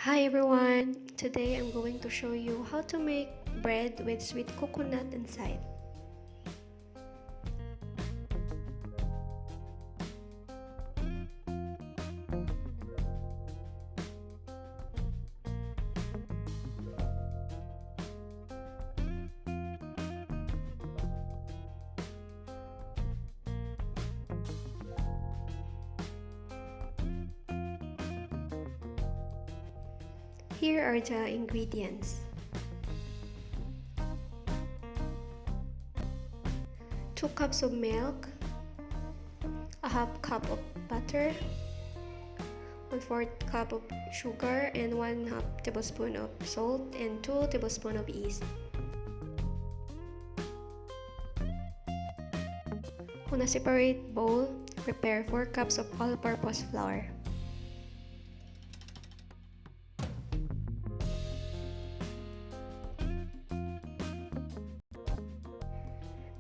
Hi everyone! Today I'm going to show you how to make bread with sweet coconut inside. Here are the ingredients. 2 cups of milk, a half cup of butter, 1/4 cup of sugar, and 1/2 tablespoon of salt, and 2 tablespoons of yeast. On a separate bowl, prepare 4 cups of all-purpose flour.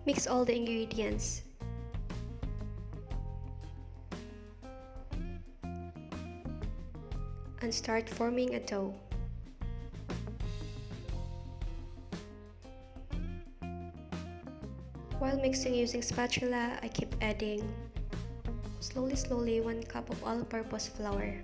Mix all the ingredients. And start forming a dough. While mixing using spatula, I keep adding slowly 1 cup of all-purpose flour.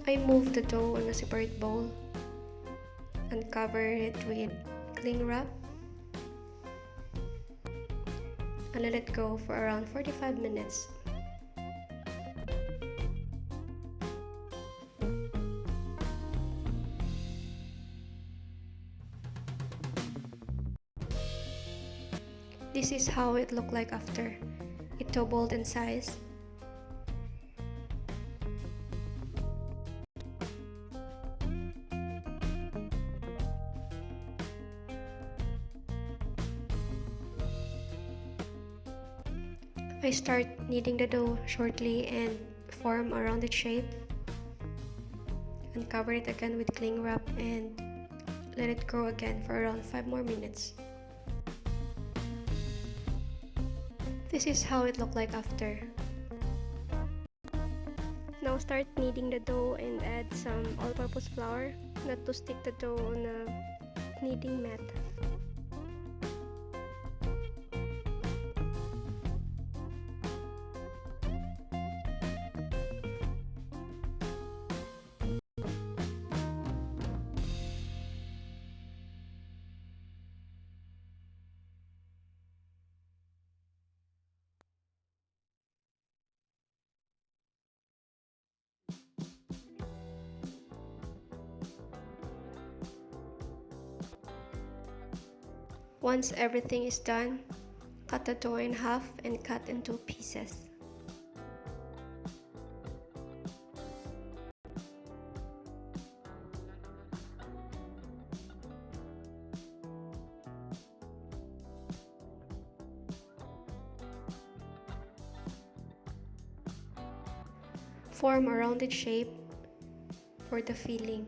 I move the dough on a separate bowl and cover it with cling wrap and let it go for around 45 minutes. This is how it looked like after. It doubled in size. I start kneading the dough shortly and form a rounded shape, and cover it again with cling wrap and let it grow again for around 5 more minutes. This is how it looked like after. Now start kneading the dough and add some all-purpose flour, not to stick the dough on a kneading mat. Once everything is done, cut the dough in half and cut into pieces. Form a rounded shape for the filling.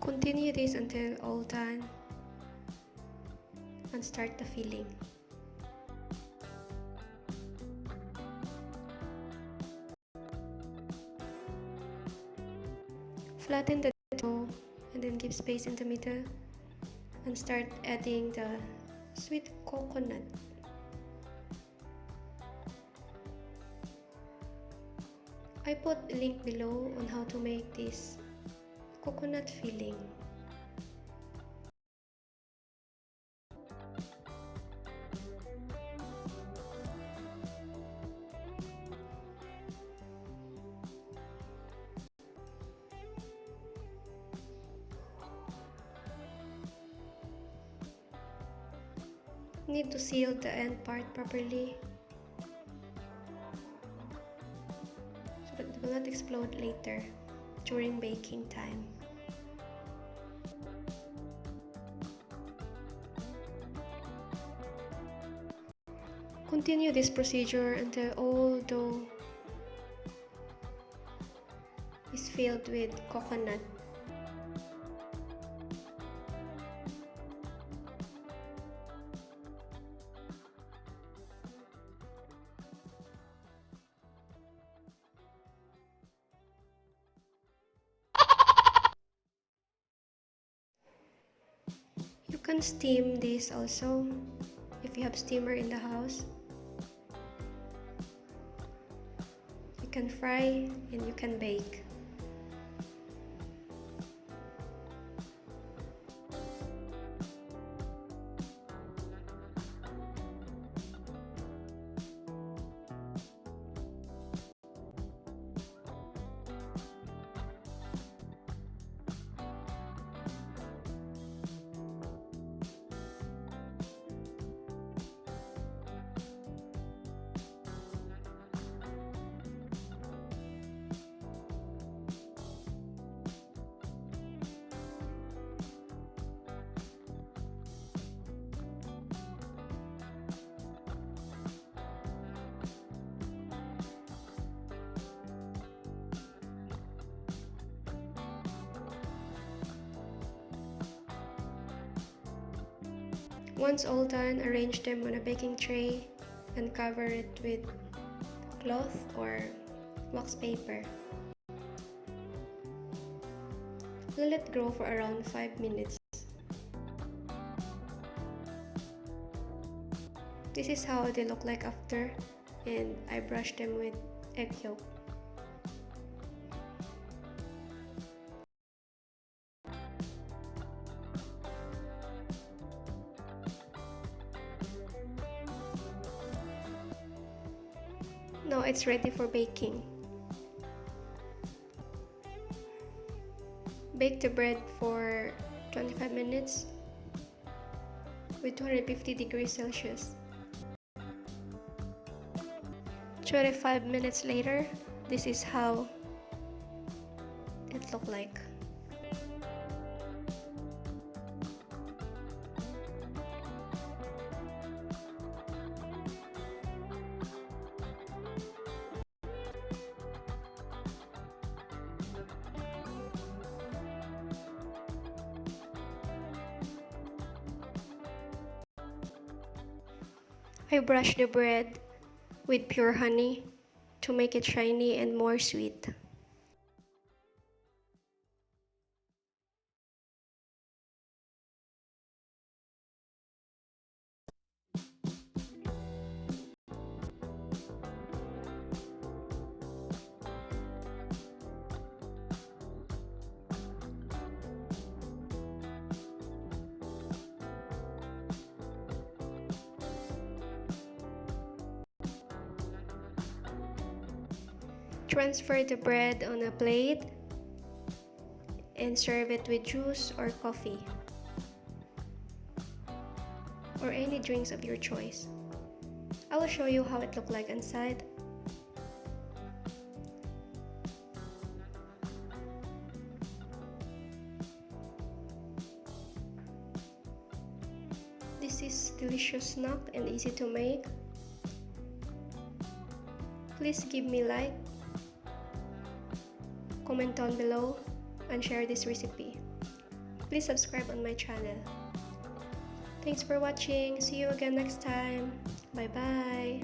Continue this until all done and start the filling. Flatten the dough and then give space in the middle and start adding the sweet coconut. I put a link below on how to make this coconut filling. Need to seal the end part properly. will not explode later during baking time. Continue this procedure until all dough is filled with coconut. You can steam this also if you have steamer in the house. You can fry and you can bake. Once all done, arrange them on a baking tray and cover it with cloth or wax paper. Let it grow for around 5 minutes. This is how they look like after, and I brush them with egg yolk. Now it's ready for baking. Bake the bread for 25 minutes with 250 degrees Celsius. 25 minutes later, this is how it looked like. I brush the bread with pure honey to make it shiny and more sweet. Transfer the bread on a plate and serve it with juice or coffee or any drinks of your choice. I will show you how it looked like inside. This is delicious snack and easy to make. Please give me like, comment down below, and share this recipe. Please subscribe on my channel. Thanks for watching. See you again next time. Bye bye.